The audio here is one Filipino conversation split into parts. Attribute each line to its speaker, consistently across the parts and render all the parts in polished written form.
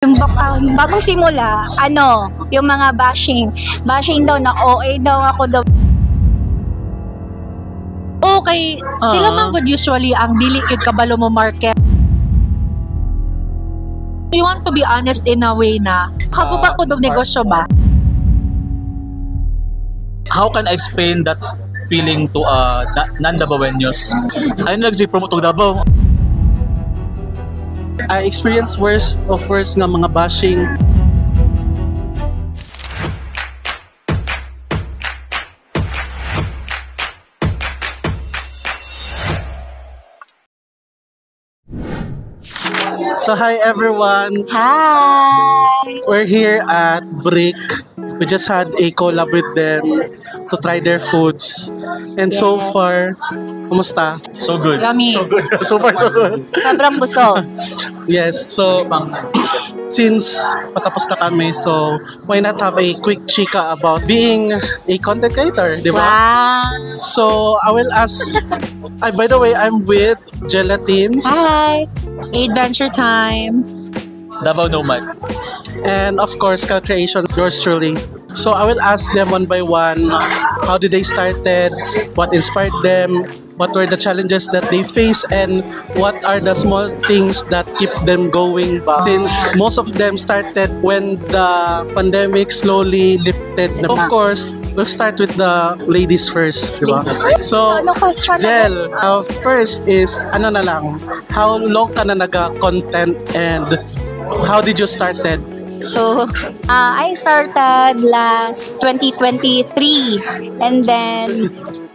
Speaker 1: Bagong simula, yung mga bashing daw na OA daw ako daw.
Speaker 2: Okay, sila man good usually ang dili gyud kabalo mo market. You want to be honest in a way na kaguba ko dog negosyo ba?
Speaker 3: How can I explain that feeling to non-Dabawenyos? Ayun lang si promote og Davao.
Speaker 4: I experienced worst nga mga bashing. So hi everyone.
Speaker 1: Hi!
Speaker 4: We're here at Brick. We just had a collab with them to try their foods. And so far, kumusta?
Speaker 3: So good.
Speaker 2: Yummy.
Speaker 4: So good. So far, so good.
Speaker 1: Sobrang busog.
Speaker 4: Yes, so since patapos na kami, so why not have a quick chika about being a content creator, di ba?
Speaker 1: Wow!
Speaker 4: So I will ask, by the way, I'm with Gelatines.
Speaker 1: Hi!
Speaker 2: Adventure time.
Speaker 3: Davao Nomad.
Speaker 4: And of course, Cal Creation, yours truly. So I will ask them one by one, how did they started, what inspired them, what were the challenges that they face, and what are the small things that keep them going back. Since most of them started when the pandemic slowly lifted. Of course, we'll start with the ladies first, di ba? So,
Speaker 1: Ano question?
Speaker 4: Jel, first is, how long ka na naga-content and how did you started?
Speaker 1: So, I started last 2023 and then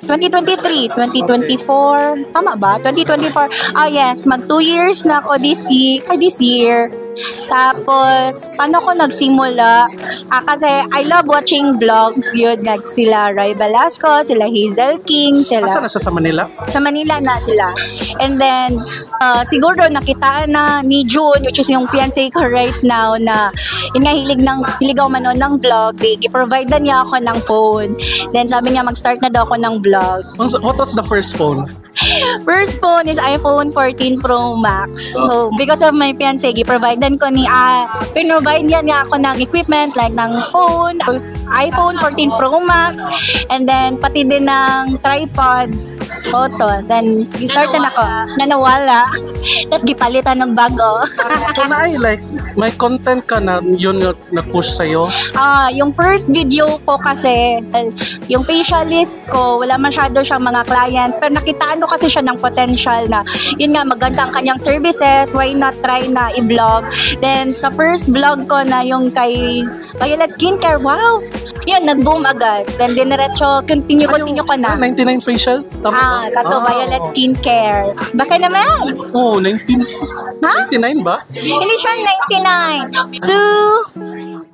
Speaker 1: 2023, 2024, tama ba? 2024, yes, mag 2 years na ako this year. Tapos, paano ko nagsimula? Kasi I love watching vlogs yun, like sila Roy Velasco, sila Hazel King, sila...
Speaker 4: Asa na siya sa Manila?
Speaker 1: Sa Manila na sila. And then, siguro nakitaan na ni June, which is yung fiancé ko right now, na yun nga, hilig ako manood ng vlog. I-provide na niya ako ng phone. Then sabi niya, mag-start na daw ako ng vlog.
Speaker 4: What was the first phone?
Speaker 1: First phone is iPhone 14 Pro Max. So, because of my fiancé, i-providean ko pinrovide niya ako ng equipment like ng phone, iPhone 14 Pro Max, and then pati din ng tripod, photo. Then, start na ako. Nanawala. Tapos, gipalitan ng bago.
Speaker 4: So, may content ka na yun na-push sa'yo?
Speaker 1: Yung first video ko kasi, yung facialist ko, wala masyado siyang mga clients, pero nakitaan ko kasi siya ng potential na, yun nga, maganda ang kanyang services, why not try na i-vlog. Then, sa first vlog ko na yung kay Violet Skincare, wow! Yun, nag-boom agad. Then, diniretso, continue ko na.
Speaker 4: 99 facial?
Speaker 1: Kato, Violet Skincare. Baka naman.
Speaker 4: Oh, 99 ba?
Speaker 1: Hindi siya 99.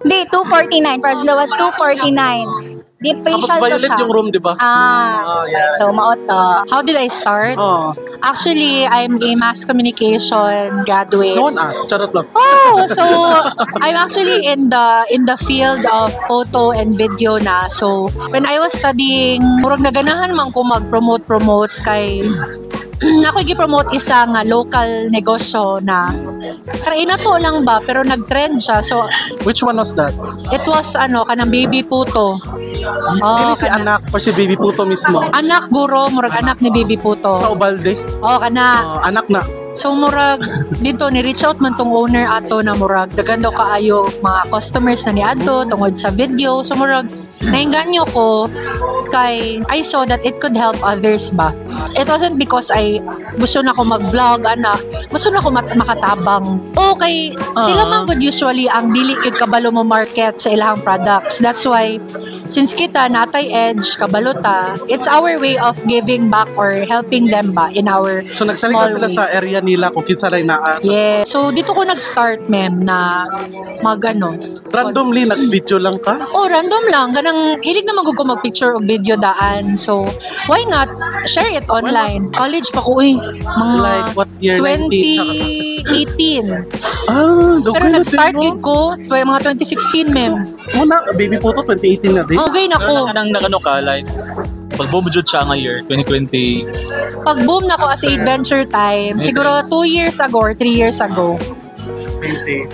Speaker 1: 249. For as low as 249. Deep facial
Speaker 4: Tapos Violet
Speaker 1: to siya.
Speaker 4: yung room, di ba?
Speaker 1: Yeah. So, maoto.
Speaker 2: How did I start?
Speaker 4: Oh.
Speaker 2: Actually, I'm a mass communication graduate.
Speaker 4: No one asked. Charot lang.
Speaker 2: Oh, so I'm actually in the field of photo and video na. So when I was studying, murag naganahan man ko mag-promote kay ako gi-promote isa nga local negosyo na try na to lang ba pero nag-trend siya. So
Speaker 4: Which one was that?
Speaker 2: it was kanang Baby Puto.
Speaker 4: Dili si anak or si Baby Puto mismo?
Speaker 2: Anak guro, murag anak ni Baby Puto.
Speaker 4: Sa Ubalde?
Speaker 2: Kana.
Speaker 4: Anak na.
Speaker 2: So murag dito ni reach out man tong owner ato na murag daghan daw kaayo mga customers na ni adto tungod sa video. So murag nainganyo ko kay I saw that it could help others ba. It wasn't because I gusto na ko mag-vlog gusto na ko makatabang. Okay, sila man good usually ang dili gyud kabalo mo market sa ilang products. That's why since kita natay edge kabalota, it's our way of giving back or helping them ba in our
Speaker 4: So nagsalita sila
Speaker 2: way.
Speaker 4: sa area nila kung kinsa rin naa.
Speaker 2: Yeah. So dito ko nag-start na
Speaker 4: Randomly nag-video lang ka?
Speaker 2: Oh, random lang. Ganang hilig naman ko mag-picture o video daan. So, why not share it online? College pa ko mga
Speaker 4: Like what year?
Speaker 2: 2018. Pero nag-start ko mga 2016, ma'am.
Speaker 4: Muna, Baby Puto 2018 na din.
Speaker 2: Okay na ko.
Speaker 3: Nakano ka, like, pag-boom jud siya nga year, 2020.
Speaker 2: Pag-boom na ko as Adventure Time, siguro 2 years ago or 3 years ago.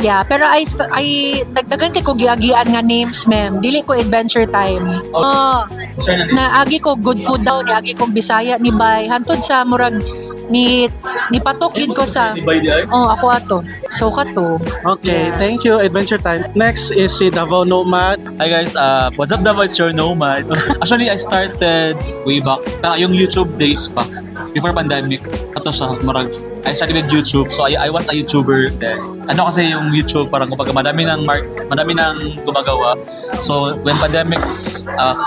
Speaker 2: Yeah, pero I dagdagan kay ko giagian nga names, ma'am. Dili ko Adventure Time. Na agi ko good food daw, ni agi kong Bisaya ni Bay. Hantod sa murag ni patok gid ko sa ako ato. So kato.
Speaker 4: Okay,
Speaker 2: Yeah.
Speaker 4: thank you, Adventure Time. Next is si Davao Nomad.
Speaker 3: Hi guys, what's up Davao? It's your Nomad. Actually, I started way back, yung YouTube days pa, before pandemic. Ito siya, marag, I started with YouTube, so I was a YouTuber then. Ano kasi yung YouTube, parang kumbaga madami nang gumagawa. So when pandemic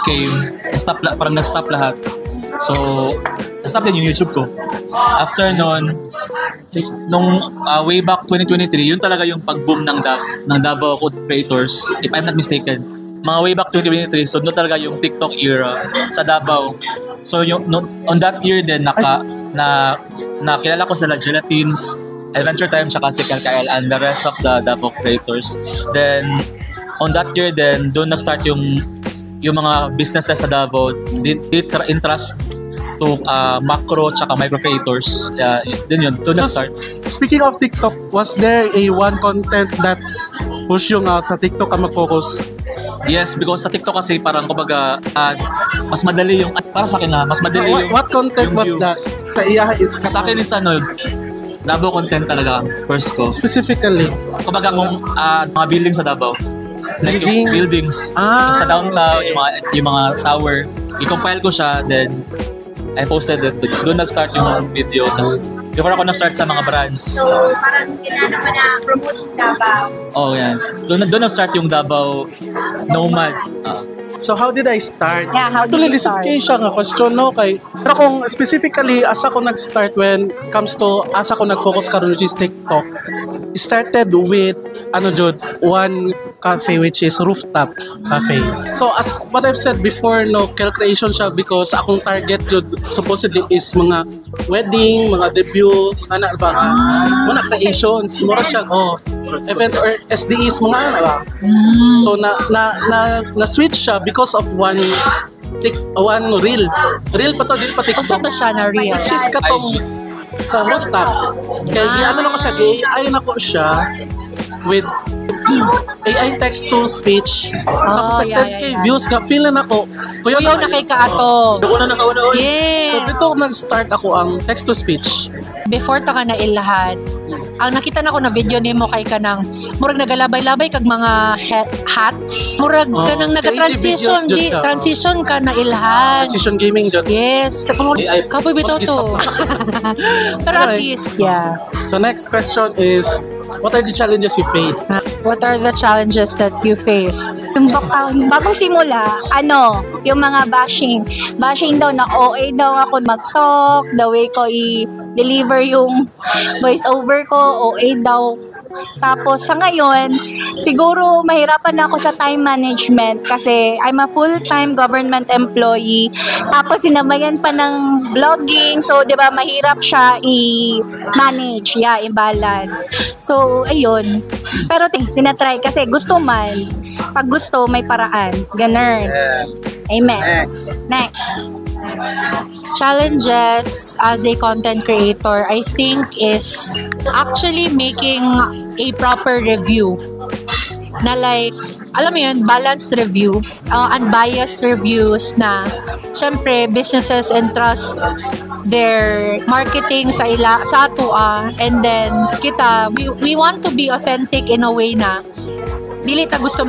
Speaker 3: came, parang nag-stop lahat. So, na-stop din yung YouTube ko. After nun, nung way back 2023, yun talaga yung pag-boom ng Davao creators, if I'm not mistaken. Mga way back 2023, so doon talaga yung TikTok era sa Davao. So on that year din, nakilala ko sila Gelatines, Adventure Time, saka si Kyle and the rest of the Davao creators. Then, on that year din, doon nag-start yung mga businesses sa Davao, interest to macro tsaka micro creators. Din yun, doon nag-start.
Speaker 4: Speaking of TikTok, was there a one content that push yung sa TikTok ka mag-focus?
Speaker 3: Yes, because sa TikTok kasi parang kumbaga mas madali yung, para sa akin mas madali yung...
Speaker 4: What content
Speaker 3: yung
Speaker 4: was
Speaker 3: view.
Speaker 4: that? Sa iya is...
Speaker 3: Sa akin is Davao content talaga, first ko.
Speaker 4: Specifically?
Speaker 3: Kumbaga kung mga buildings sa Davao. Like yung buildings. Yung sa downtown, yung mga tower. I-compile ko siya, then I posted it. Doon nag-start yung video. Tapos before ako nag-start sa mga brands.
Speaker 1: So, parang kinana pa na promote Davao.
Speaker 3: Oh, yan. Doon nag-start yung Davao Nomad.
Speaker 4: So how did I start?
Speaker 1: Yeah, how did you start?
Speaker 4: Actually, siya nga question, no? Pero kung specifically, asa ko nag-start when comes to asa ko nag-focus karon which is TikTok, it started with, one cafe which is Rooftop Cafe. So as what I've said before, no, creation siya because akong target yun supposedly is mga wedding, mga debut, mga mga creations, mura siya, events or SDEs, mga ba? So na-switch siya because of one reel pa to, dili pa TikTok.
Speaker 2: Kung to siya na real.
Speaker 4: Which is katong sa Rooftop. Kaya ano na ko siya, ayon ako siya with AI text-to-speech. Tapos nag-10K views ka, feel na ako.
Speaker 2: Kuyaw na kay Kaato.
Speaker 3: Doon na nakauna.
Speaker 4: So
Speaker 2: Yes.
Speaker 4: dito nag-start ako ang text-to-speech.
Speaker 2: Before ta ka na ilahat, ang nakita na ko na video nimo kay kanang murag nagalabay-labay kag mga hats. Murag kanang naga-transition,
Speaker 4: creative videos
Speaker 2: transition ka na ilahan.
Speaker 4: Precision gaming dyan.
Speaker 2: Yes, kapoy bito to. Pero at
Speaker 4: Okay.
Speaker 2: least, yeah.
Speaker 4: So next question is, what are the challenges you faced?
Speaker 2: What are the challenges that you face?
Speaker 1: Bagong simula, yung mga bashing. Bashing daw na OA daw ako mag-talk, the way ko i-deliver yung voice over ko, OA daw. Tapos sa ngayon, siguro mahirapan na ako sa time management kasi I'm a full-time government employee. Tapos sinabayan pa ng vlogging. So, 'di ba, mahirap siya i-manage, i-balance. So, ayun. Pero tinatry kasi gusto man. Pag gusto, may paraan. Ganun. Amen. Next.
Speaker 2: Challenges as a content creator, I think, is actually making a proper review. Na like, alam mo yun, balanced review, unbiased reviews na, syempre, businesses entrust their marketing sa atua, and then kita, we want to be authentic in a way na, dili ta gusto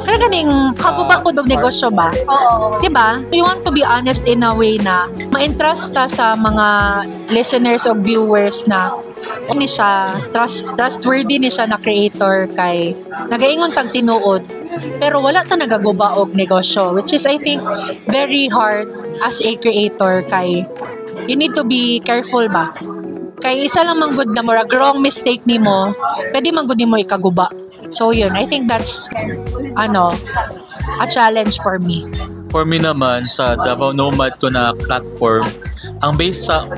Speaker 2: kaya ganing kaguba ko ng negosyo ba?
Speaker 1: Oo.
Speaker 2: Diba? We want to be honest in a way na ma-entrust ta sa mga listeners o viewers na ni siya, trustworthy ni siya na creator kay nagaingon tag tinuod pero wala ta nagaguba og negosyo, which is I think very hard as a creator kay you need to be careful ba? Kay isa lang man good na murag wrong mistake nimo, pwede man good nimo ikaguba. So yun, I think that's a challenge for me.
Speaker 3: For me naman, sa Davao Nomad ko na platform, ang base sa,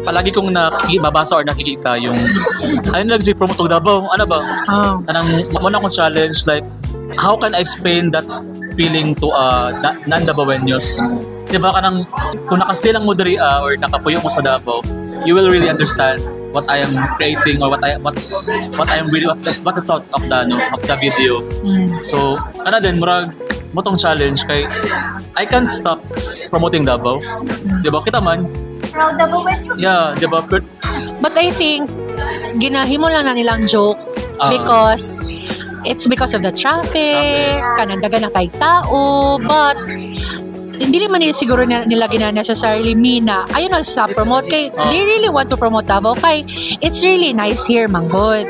Speaker 3: palagi kong mabasa or nakikita yung, promote ng Davao, muna kong challenge, like, how can I explain that feeling to non-Davaoenos? Diba kung nakastay lang mo diri or nakapuyo mo sa Davao, you will really understand what I am creating or what I am really what the thought of the video. So kana din murag motong challenge kay I can't stop promoting Davao. Di ba kita man?
Speaker 1: Proud of it.
Speaker 3: Yeah, di ba?
Speaker 2: But I think, ginahimo lang na nilang joke because it's because of the traffic, kanandaga na kay tao, but hindi naman nila siguro nila necessarily mean na ayun na sa promote kay they really want to promote Davao kay it's really nice here manggod.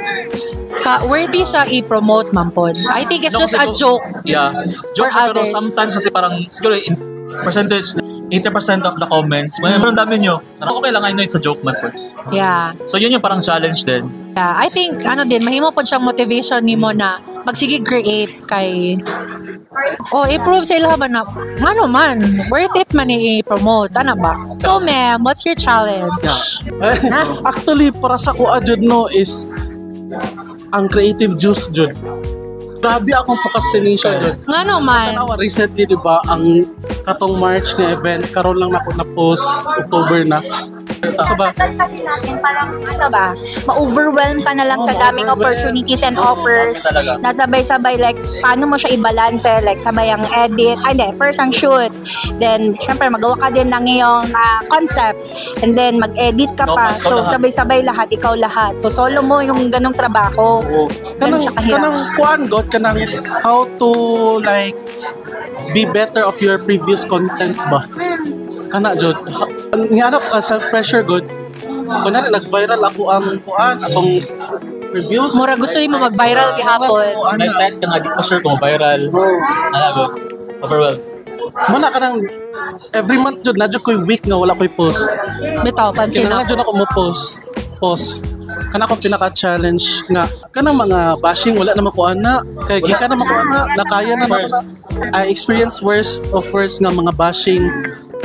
Speaker 2: Worthy siya i-promote mampod. I think it's just a joke.
Speaker 3: Yeah.
Speaker 2: For
Speaker 3: Joke siya, pero
Speaker 2: others.
Speaker 3: sometimes kasi parang siguro in percentage 80% of the comments, mayroon dami nyo. Okay lang, I know it's a joke man po.
Speaker 2: Yeah.
Speaker 3: So yun yung parang challenge din.
Speaker 2: Yeah, I think mahimo po siyang motivation nimo na magsige create kay i-prove sa ilaban na worth it man i-promote ana ba. So ma'am, what's your challenge?
Speaker 4: Actually, para sa ko jud no is ang creative juice jud. Grabe akong procrastination jud.
Speaker 2: Ngano man?
Speaker 4: Tanawa recently, di ba, ang katong March na event, karon lang ako na-post, October na. So ba?
Speaker 1: Kasi natin parang ma-overwhelm ka na lang sa daming opportunities and offers
Speaker 3: Talaga.
Speaker 1: na sabay-sabay like paano mo siya i-balance like sabay ang edit first ang shoot, then syempre magawa ka din ng iyong concept, and then mag-edit ka pa,
Speaker 3: Ikaw
Speaker 1: so
Speaker 3: lahat.
Speaker 1: sabay-sabay ikaw lahat, so solo mo yung ganong trabaho. Ganun siya kahirap.
Speaker 4: Kanang kuan god kanang how to like be better of your previous content ba? Kana jud. Nga ka sa pressure god. Kunwari nag-viral ako ang kuan atong reviews.
Speaker 2: Mura gusto mo mag-viral gihapon.
Speaker 3: May site ka nga, di ko sure kung viral. Alago. Overwhelmed.
Speaker 4: Muna kanang every month jud na jud ko'y week nga wala ko'y post.
Speaker 2: Bitaw pansin
Speaker 4: Kinahanglan jud
Speaker 2: ako.
Speaker 4: ako mo post. Kana ko pinaka-challenge nga kanang mga bashing wala na makuha na kay gikan na makuha na nakaya na
Speaker 3: Worst.
Speaker 4: I experienced worst nga mga bashing,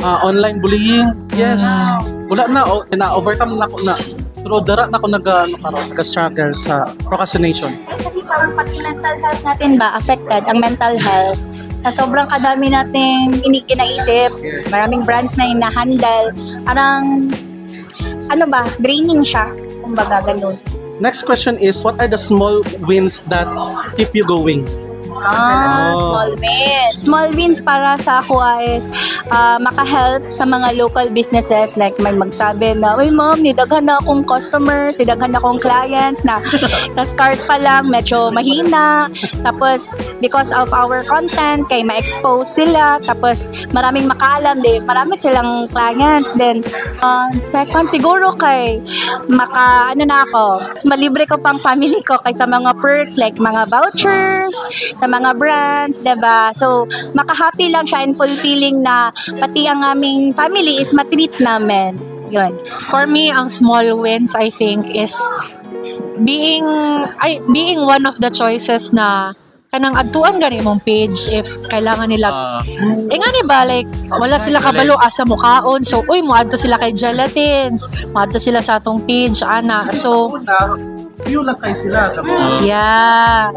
Speaker 4: online bullying. Yes. Wala na na-overcome na ako na. Pero dara na ako nag-struggle sa procrastination.
Speaker 1: Kasi parang pati mental health natin ba affected ang mental health sa sobrang kadami nating kinaisip, maraming brands na ina-handle, parang draining siya, kumbaga ganun.
Speaker 4: Next question is, what are the small wins that keep you going?
Speaker 1: Small wins. Small wins para sa ako is maka-help sa mga local businesses, like may magsabi na, uy ma'am, nidaghan na akong customers, nidaghan na akong clients na sa start pa lang medyo mahina, tapos because of our content kay ma-expose sila, tapos maraming makaalam din, marami silang clients. Then second siguro kay malibre ko pang family ko kay sa mga perks like mga vouchers sa mga brands, diba? So, maka-happy lang siya and fulfilling na pati ang aming family is matreat namin. Yun.
Speaker 2: For me, ang small wins I think is being one of the choices na kanang adtuan gani mong page if kailangan nila ngani ba like wala sila kabalo asa mukaon, so mo adto sila kay Gelatins, moadto sila sa atong page ana, so
Speaker 4: View lang kayo sila.
Speaker 2: yeah.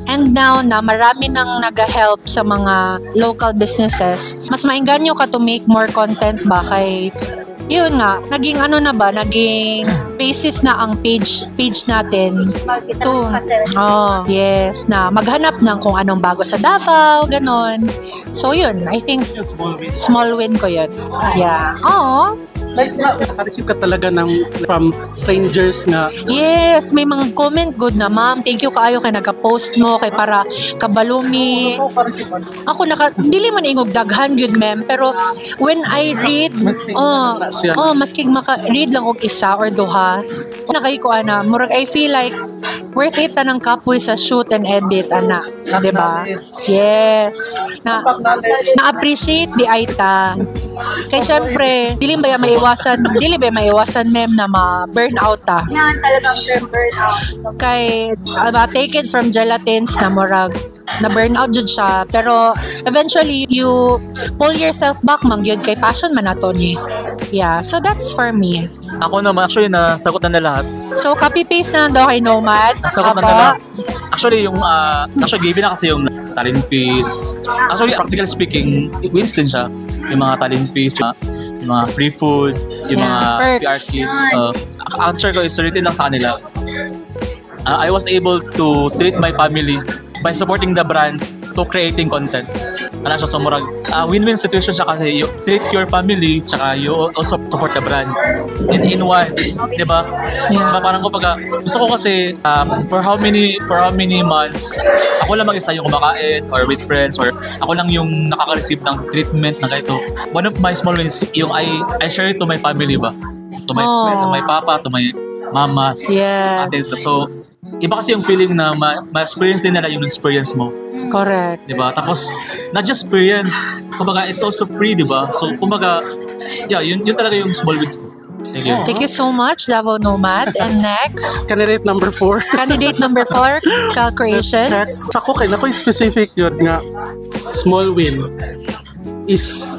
Speaker 2: And now na marami nang nag-help sa mga local businesses, mas maengganyo ka to make more content ba kay yun nga, naging naging basis na ang page natin to, yes, na maghanap ng kung anong bago sa Davao, ganon. So yun, I think small win ko yun. Yeah.
Speaker 4: Like, naka-receive ka talaga from strangers nga.
Speaker 2: Yes, may mga comment good na, ma'am. Thank you kaayo kay nag-post mo kay para kabalumi. Ako dili man ingog daghan good ma'am, pero when I read, maski maka-read lang og isa or duha, nakay ko murag I feel like worth it ng kapoy sa shoot and edit ana, di ba? Yes. Na-appreciate di Aita. Kay syempre, dili ba maiwasan ma'am na ma-burnout ta.
Speaker 1: Yan talagang burnout.
Speaker 2: Kay take it from Gelatins na murag na burnout jud siya, pero eventually you pull yourself back man gyud kay passion man nato ni. Yeah, so that's for me.
Speaker 3: Ako naman, actually, nasagot na lahat.
Speaker 2: So copy-paste na lang daw kay Nomad.
Speaker 3: Nasagot na lahat. Actually, given na kasi yung talent fees. Actually, practically speaking, wins din siya. Yung mga talent fees. yung mga free food, yung
Speaker 2: Yeah,
Speaker 3: mga
Speaker 2: perks.
Speaker 3: PR kits. Answer ko is written lang sa kanila. I was able to treat my family by supporting the brand to creating contents. Ano siya, so murag win-win situation siya kasi you treat your family tsaka you also support the brand in one, di ba?
Speaker 2: Yeah.
Speaker 3: Diba, parang kumbaga gusto ko kasi for how many months ako lang mag-isa yung kumakain or with friends or ako lang yung nakaka-receive ng treatment na ganito. One of my small wins yung I share it to my family ba? To my papa, to my mama,
Speaker 2: Yes.
Speaker 3: ate. So iba kasi yung feeling na ma-experience din nila yung experience mo.
Speaker 2: Correct.
Speaker 3: Diba? Tapos, not just experience, kumbaga, it's also free, diba? So, kumbaga, yeah, yun talaga yung small wins ko. Thank you.
Speaker 2: Thank you so much, Davao Nomad. And next,
Speaker 4: Candidate number 4.
Speaker 2: candidate number 4, Cal Creations.
Speaker 4: Sa ako kay nakoy specific yun nga small win is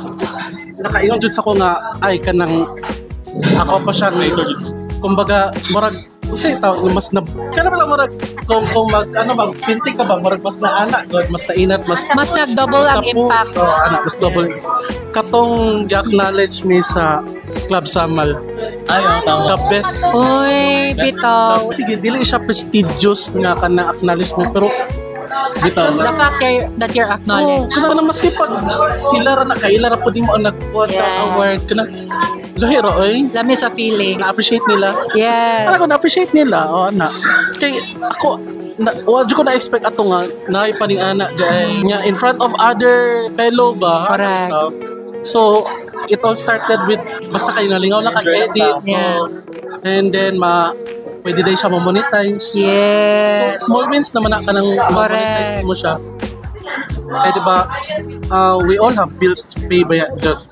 Speaker 4: nakaingon jud sa ko nga ay kanang ako pa siya kumbaga murag kasi tao mas na kana pala murag kung mag pinti ka ba murag mas na anak god mas nainat mas
Speaker 2: Nag-double ang impact.
Speaker 4: anak mas double katong acknowledge me sa Club Samal
Speaker 3: Ay, tama.
Speaker 4: the best
Speaker 2: Uy, bitaw.
Speaker 4: sige dili siya prestigious nga kana acknowledgement pero bitaw
Speaker 2: The fact that you're acknowledged.
Speaker 4: Kasi na maski pag sila ra na kaila ra po di mo ang nagbuhat sa
Speaker 2: Yes.
Speaker 4: award kana lahiro oy
Speaker 2: Lami sa feelings.
Speaker 4: na-appreciate nila.
Speaker 2: Yes.
Speaker 4: Ako na-appreciate nila. O na. Kay ako wadyo ko na-expect ato nga naay paning ana jay nya in front of other fellow ba.
Speaker 2: Correct.
Speaker 4: So it all started with basta kayo nalingaw lang kag-edit.
Speaker 2: Yeah.
Speaker 4: And then pwede din siya ma-monetize.
Speaker 2: Yes.
Speaker 4: So, small wins naman na ka nang ma-monetize mo siya. Kaya diba, we all have bills to pay by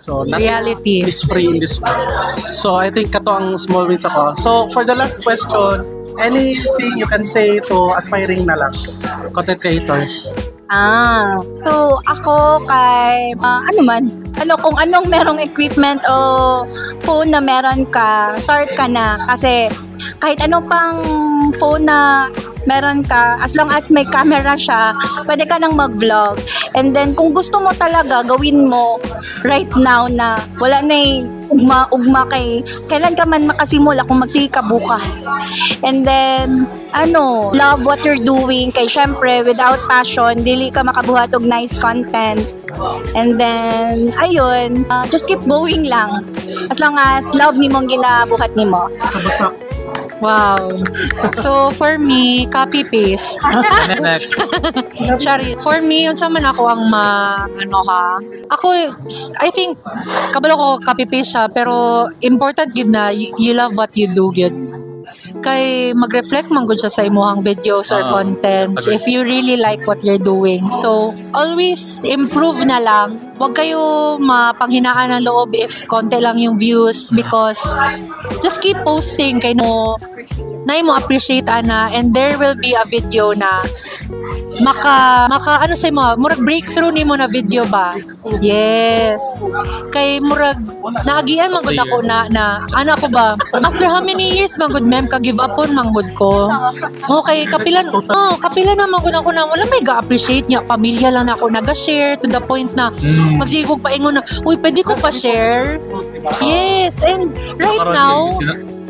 Speaker 4: so nothing
Speaker 2: Reality.
Speaker 4: is free in this world. So I think kato ang small wins ako. So for the last question, anything you can say to aspiring na lang content creators?
Speaker 1: So ako kay kung anong merong equipment o phone na meron ka, start ka na kasi kahit anong pang phone na meron ka, as long as may camera siya, pwede ka nang mag-vlog. And then kung gusto mo talaga, gawin mo right now na wala na ugma kay kailan ka man makasimula kung magsige ka bukas. And then love what you're doing kay syempre without passion dili ka makabuhat og nice content. And then ayun, just keep going lang as long as love nimong ginabuhat nimo.
Speaker 2: Wow. So, for me, copy-paste.
Speaker 3: Next.
Speaker 2: Sorry. For me, yun sa man ako ang Ako, I think, kabalo ko copy-paste siya, pero important yun na you love what you do, yun. Kay mag-reflect man gud siya sa imuhang videos or contents if you really like what you're doing. So, always improve na lang. Huwag kayo mapanghinaan ng loob if konti lang yung views because just keep posting kay mo appreciate ana and there will be a video na maka sa mo murag breakthrough nimo na video ba. Yes. Kay murag naagian man gud ako na ana ko ba after how many years man gud ma'am ka give upon man gud ko. Okay, kapila na man gud ako na wala may ga-appreciate niya pamilya lang na ako naga-share to the point na magsigog pa ingon na uy pwede ko pa share. Yes, and right now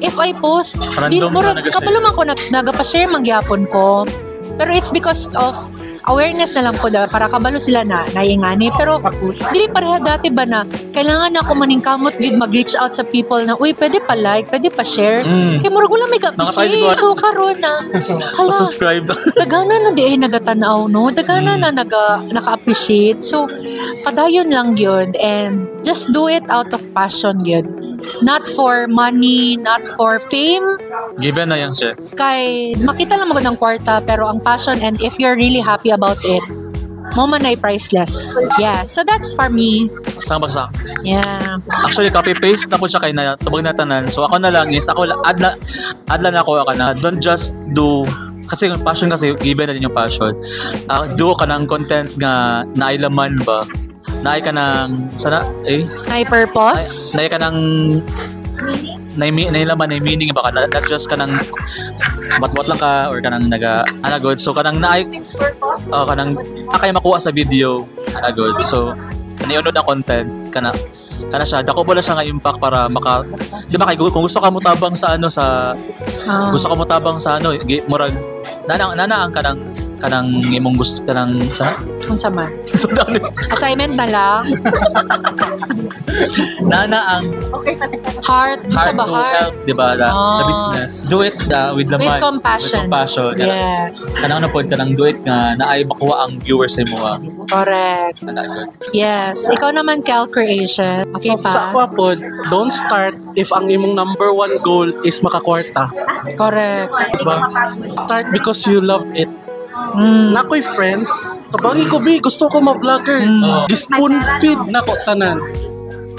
Speaker 2: if I post di murag kabalo man ko nagapa-share man gyapon ko. Pero it's because of awareness na lang po para kabalo sila na naingani. Pero dili pareha dati ba na kailangan ako maningkamot gid mag-reach out sa people na uy pwede pa like, pwede pa share. Kaya murag wala may ka-share. So karon na
Speaker 3: Subscribe.
Speaker 2: dagana na di nagatanaw no. Dagana na naka-appreciate. So padayon lang yun and just do it out of passion yun. Not for money, not for fame.
Speaker 3: Given na yan, sir.
Speaker 2: Kay makita lang magod ang kwarta pero ang passion and if you're really happy about it, mo man ay priceless. Yeah, so that's for me.
Speaker 3: Saan bagsak?
Speaker 2: Yeah.
Speaker 3: Actually, copy-paste na po siya kay na tubag na tanan. So ako na lang is, add lang ako na don't just do kasi yung passion kasi, given na din yung passion. Do ka ng content nga nailaman ba? Naay ka ng
Speaker 2: May purpose?
Speaker 3: Naay ka ng nailaman, na meaning ba ka not just ka ng wat lang ka or ka ng good. So kanang naay kanang kay makuha sa video good. So niunod na content kana kana siya dako wala siya nga impact para maka di ba kay kung gusto ka mo tabang sa ano sa gusto ka mo tabang sa ano murag nanaan kanang imong gusto kanang sa
Speaker 2: Unsa man?
Speaker 3: so dami
Speaker 2: Assignment na lang.
Speaker 3: nana ang
Speaker 2: Heart. Unsa
Speaker 3: hard
Speaker 2: ba
Speaker 3: to
Speaker 2: heart?
Speaker 3: help di ba the
Speaker 2: Ah.
Speaker 3: business do it with the
Speaker 2: With
Speaker 3: mind
Speaker 2: compassion.
Speaker 3: with compassion
Speaker 2: Yes.
Speaker 3: kanang na pod kanang do it nga naay makuha ang viewers sa imo
Speaker 2: Correct. Yes. Ikaw naman, Cal Creation. Okay
Speaker 4: So, sa
Speaker 2: pa?
Speaker 4: ako po, don't start if ang imong number one goal is makakwarta.
Speaker 2: Correct.
Speaker 4: Diba? Start because you love it.
Speaker 2: Mm.
Speaker 4: Nakoy friends, tabangi ko bi, gusto ko ma-vlogger. Spoon feed na ko tanan.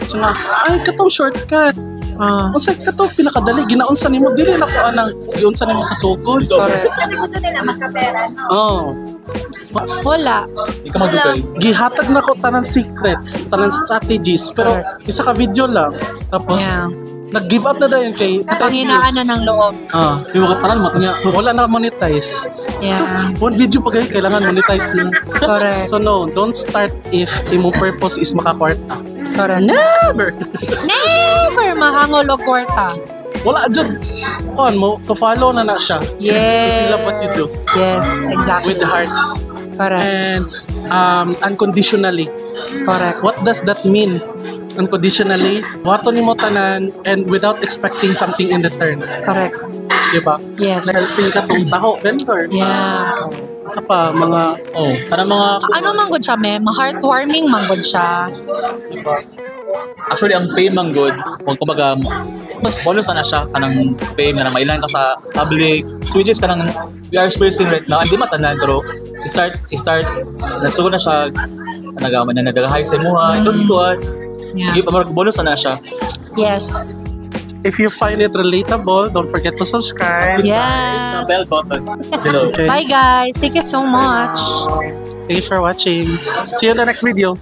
Speaker 4: So nga, ay katong shortcut.
Speaker 2: Ah.
Speaker 4: Unsa katong pinakadali ginaunsa nimo dili na ko anang giunsa nimo sa sugod.
Speaker 2: Correct.
Speaker 1: Kasi gusto nila magkapera, no?
Speaker 4: Oh.
Speaker 2: Wala.
Speaker 3: di ka magdugay
Speaker 4: Gihatag na ko tanan secrets, tanan strategies, pero isa ka video lang. Tapos
Speaker 2: Yeah.
Speaker 4: nag-give up na dayon kay
Speaker 2: Panghinaan na ng loob.
Speaker 4: di ba tanan wala na monetize.
Speaker 2: Yeah.
Speaker 4: One video pa kayo, kailangan monetize na.
Speaker 2: Correct.
Speaker 4: So no, don't start if imong purpose is makakwarta.
Speaker 2: Correct.
Speaker 4: Never!
Speaker 2: Never mahangol o kwarta.
Speaker 4: Wala dyan. Kuhan mo, to follow na siya. If you love what you do.
Speaker 2: Yes, exactly.
Speaker 4: With the heart.
Speaker 2: Correct.
Speaker 4: And unconditionally.
Speaker 2: Correct.
Speaker 4: What does that mean? Unconditionally, wato ni mo tanan and without expecting something in return.
Speaker 2: Correct.
Speaker 4: Diba?
Speaker 2: Yes.
Speaker 4: Na-helping ka tong taho, vendor.
Speaker 2: Yeah.
Speaker 4: Isa pa, mga,
Speaker 3: oh kanang mga
Speaker 2: Ano man gud siya, me? Ma-heartwarming man gud siya.
Speaker 3: actually ang fame ang good kung kumbaga bonus na siya kanang fame na mailan ka sa public which is kanang we are experiencing right now hindi matanan pero start nagsugod na siya nagaman na nagagahay sa imuha ito si Kuat
Speaker 2: Yeah.
Speaker 3: bonus na siya
Speaker 2: Yes.
Speaker 4: if you find it relatable, don't forget to subscribe.
Speaker 2: Yes.
Speaker 3: bell button below.
Speaker 4: Okay.
Speaker 2: Bye guys. Thank you so much.
Speaker 4: Thank you for watching. See you in the next video.